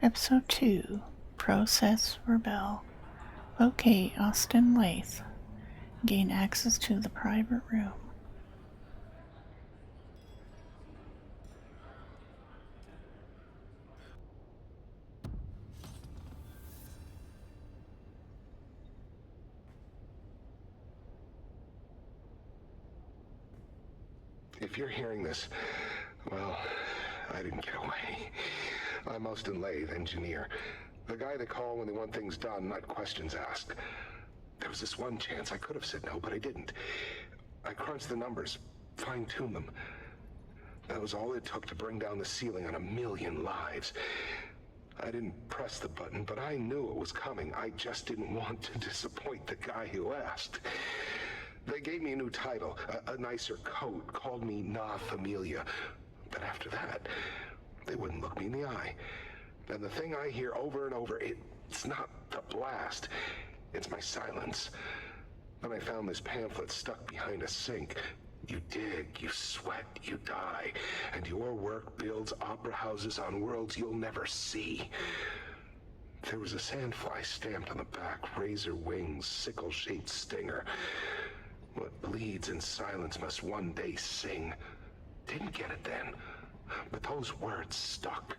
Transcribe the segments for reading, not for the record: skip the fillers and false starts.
Episode 2, Proces Rebel. Locate Osten Laithe. Gain access to the private room. If you're hearing this, well, I didn't get away. I'm Osten Laithe, engineer. The guy they call when they want things done, not questions asked. There was this one chance I could have said no, but I didn't. I crunched the numbers, fine-tuned them. That was all it took to bring down the ceiling on 1,000,000 lives. I didn't press the button, but I knew it was coming. I just didn't want to disappoint the guy who asked. They gave me a new title, a nicer coat, called me Na Familia. But after that, they wouldn't look me in the eye. And the thing I hear over and over, it's not the blast, it's my silence. Then I found this pamphlet stuck behind a sink. You dig, you sweat, you die, and your work builds opera houses on worlds you'll never see. There was a sandfly stamped on the back, razor wings, sickle-shaped stinger. What bleeds in silence must one day sing. Didn't get it then, but those words stuck.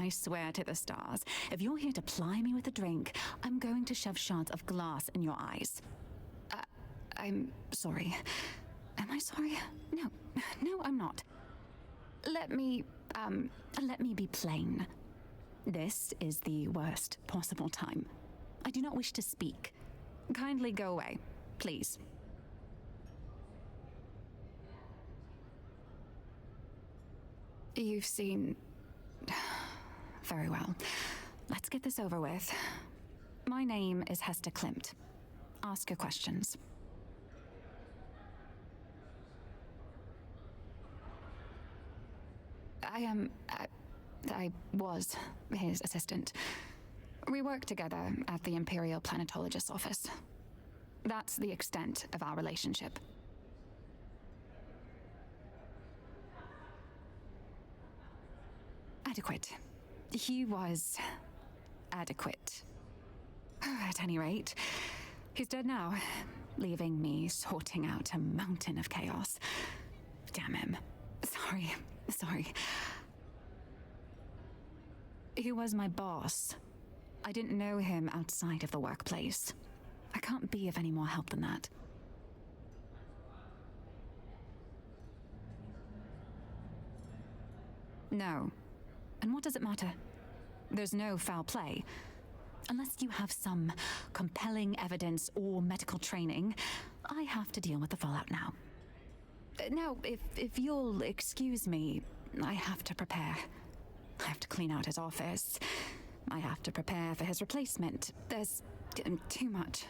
I swear to the stars, if you're here to ply me with a drink, I'm going to shove shards of glass in your eyes. I'm sorry. Am I sorry? No, I'm not. Let me be plain. This is the worst possible time. I do not wish to speak. Kindly go away, please. You've seen... Very well. Let's get this over with. My name is Hester Klimt. Ask your questions. I was his assistant. We work together at the Imperial Planetologist's office. That's the extent of our relationship. Adequate. He was adequate. At any rate, he's dead now, leaving me sorting out a mountain of chaos. Damn him. Sorry. He was my boss. I didn't know him outside of the workplace. I can't be of any more help than that. No. And what does it matter? There's no foul play. Unless you have some compelling evidence or medical training, I have to deal with the fallout now. Now, if you'll excuse me, I have to prepare. I have to clean out his office. I have to prepare for his replacement. There's too much.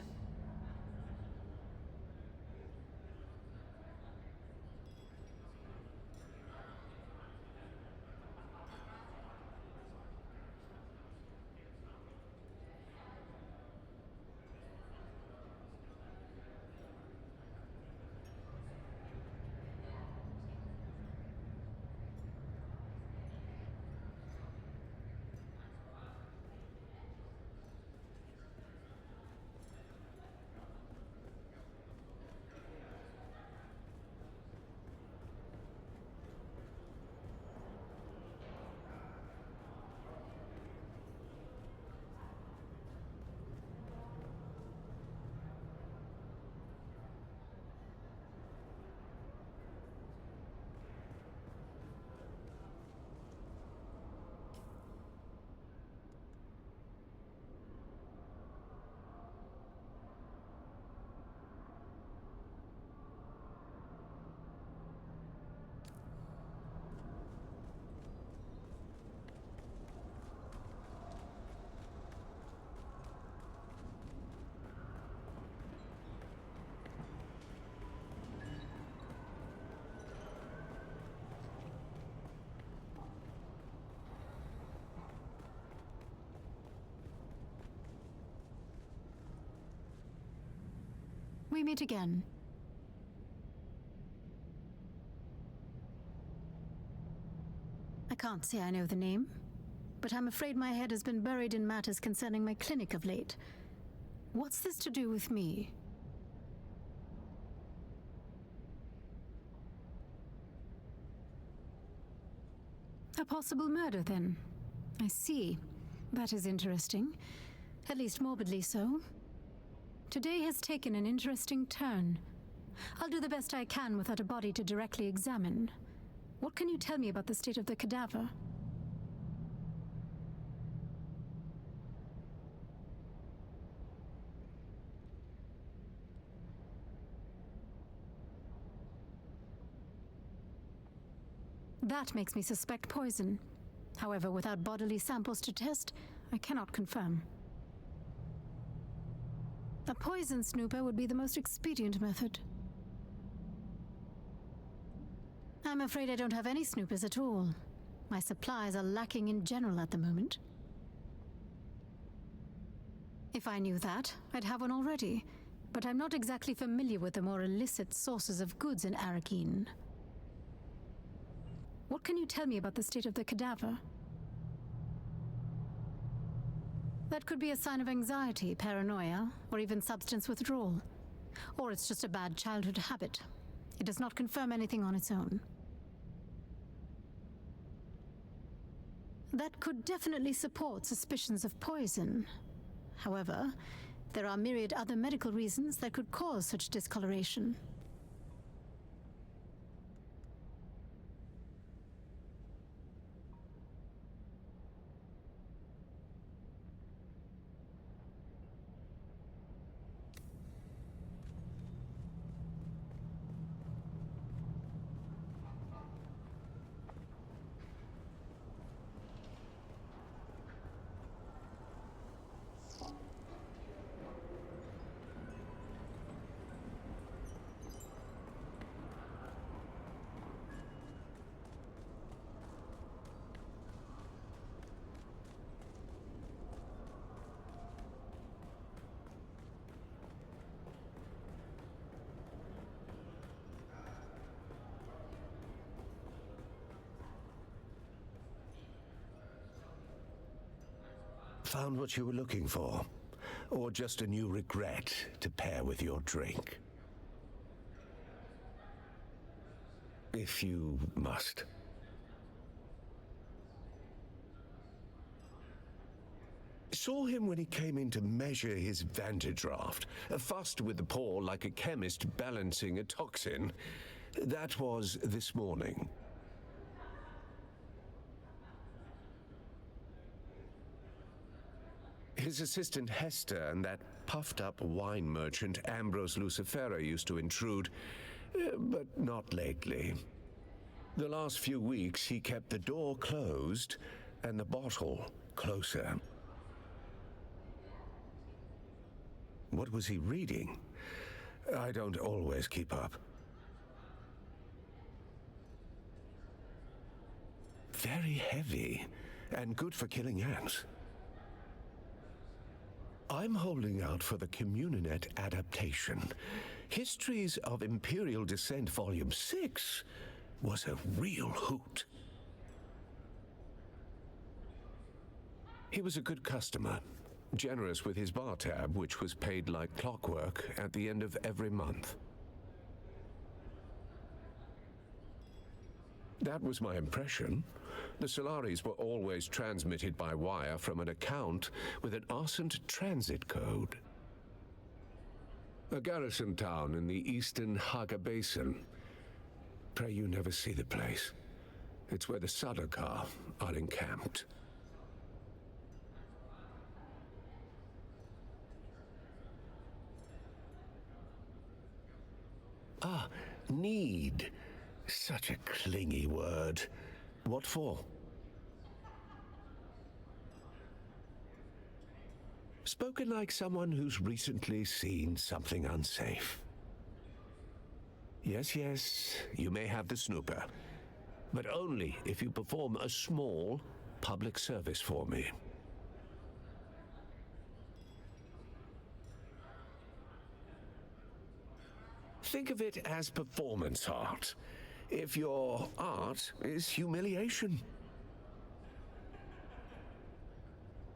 We meet again. I can't say I know the name, but I'm afraid my head has been buried in matters concerning my clinic of late. What's this to do with me? A possible murder, then. I see. That is interesting. At least morbidly so. Today has taken an interesting turn. I'll do the best I can without a body to directly examine. What can you tell me about the state of the cadaver? That makes me suspect poison. However, without bodily samples to test, I cannot confirm. A poison snooper would be the most expedient method. I'm afraid I don't have any snoopers at all. My supplies are lacking in general at the moment. If I knew that, I'd have one already, but I'm not exactly familiar with the more illicit sources of goods in Arakeen. What can you tell me about the state of the cadaver? That could be a sign of anxiety, paranoia, or even substance withdrawal. Or it's just a bad childhood habit. It does not confirm anything on its own. That could definitely support suspicions of poison. However, there are myriad other medical reasons that could cause such discoloration. Found what you were looking for? Or just a new regret to pair with your drink? If you must. Saw him when he came in to measure his vantage raft. Fussed with the paw like a chemist balancing a toxin. That was this morning. His assistant Hester and that puffed-up wine merchant Ambrose Lucifera used to intrude, but not lately. The last few weeks he kept the door closed and the bottle closer. What was he reading? I don't always keep up. Very heavy and good for killing ants. I'm holding out for the Communinet adaptation. Histories of Imperial Descent Volume 6 was a real hoot. He was a good customer, generous with his bar tab, which was paid like clockwork at the end of every month. That was my impression. The Solaris were always transmitted by wire from an account with an Arsent transit code. A garrison town in the eastern Haga Basin. Pray you never see the place. It's where the Sardaukar are encamped. Ah, need. Such a clingy word. What for? Spoken like someone who's recently seen something unsafe. Yes, yes, you may have the snooper, but only if you perform a small public service for me. Think of it as performance art. If your art is humiliation.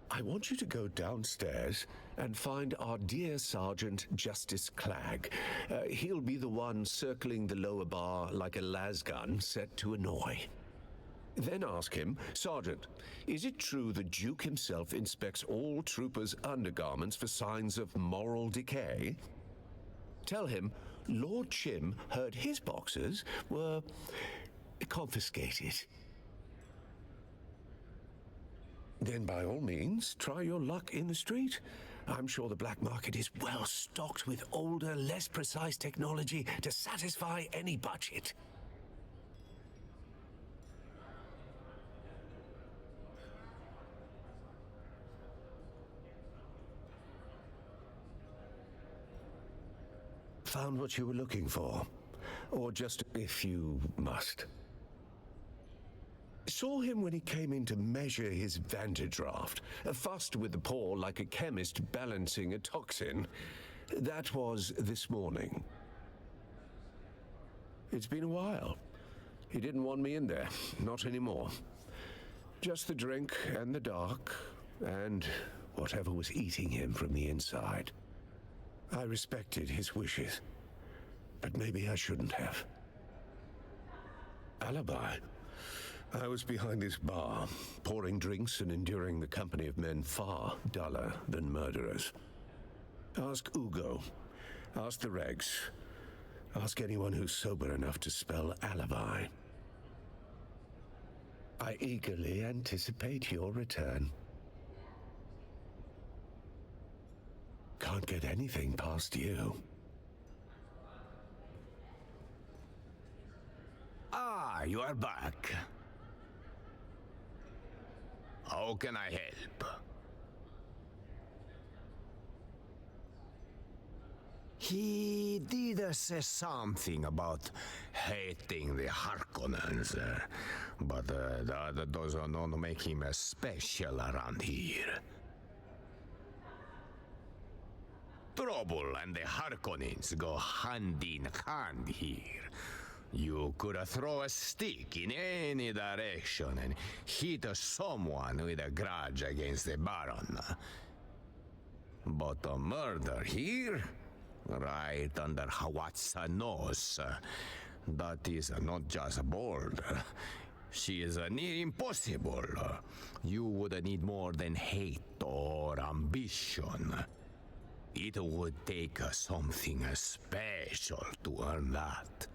I want you to go downstairs and find our dear Sergeant Justice Clagg. He'll be the one circling the lower bar like a lasgun set to annoy. Then ask him, Sergeant, is it true the Duke himself inspects all troopers' undergarments for signs of moral decay? Tell him Lord Chim heard his boxers were confiscated. Then by all means, try your luck in the street. I'm sure the black market is well stocked with older, less precise technology to satisfy any budget. Found what you were looking for? Or just if you must? Saw him when he came in to measure his vantage raft. Fussed with the paw like a chemist balancing a toxin. That was this morning. It's been a while. He didn't want me in there. Not anymore. Just the drink and the dark, and whatever was eating him from the inside. I respected his wishes, but maybe I shouldn't have. Alibi? I was behind this bar, pouring drinks and enduring the company of men far duller than murderers. Ask Ugo. Ask the regs. Ask anyone who's sober enough to spell alibi. I eagerly anticipate your return. Can't get anything past you. Ah, you are back. How can I help? He did say something about hating the Harkonnens, but that does not make him special around here. Trouble and the Harkonnens go hand in hand here. You could throw a stick in any direction and hit someone with a grudge against the Baron. But a murder here? Right under Hawat's nose. That is not just bold. She is near impossible. You would need more than hate or ambition. It would take something special to earn that.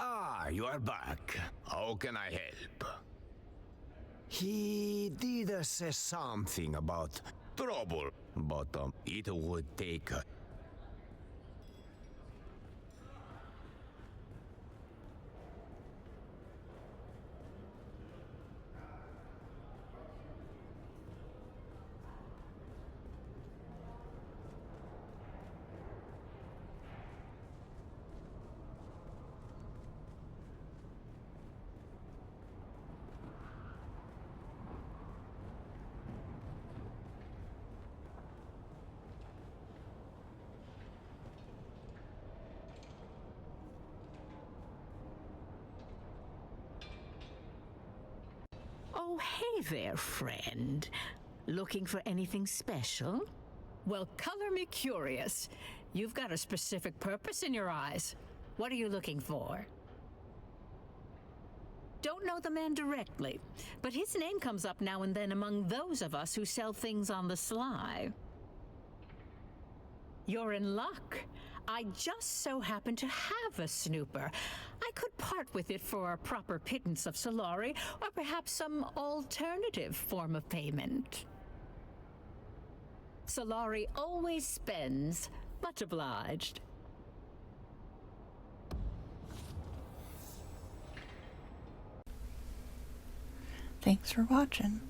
Ah, you are back. How can I help? He did say something about trouble, but it would take Oh, hey there, friend. Looking for anything special? Well, color me curious. You've got a specific purpose in your eyes. What are you looking for? Don't know the man directly, but his name comes up now and then among those of us who sell things on the sly. You're in luck. I just so happen to have a snooper. I could part with it for a proper pittance of Solari, or perhaps some alternative form of payment. Solari always spends. Much obliged. Thanks for watching.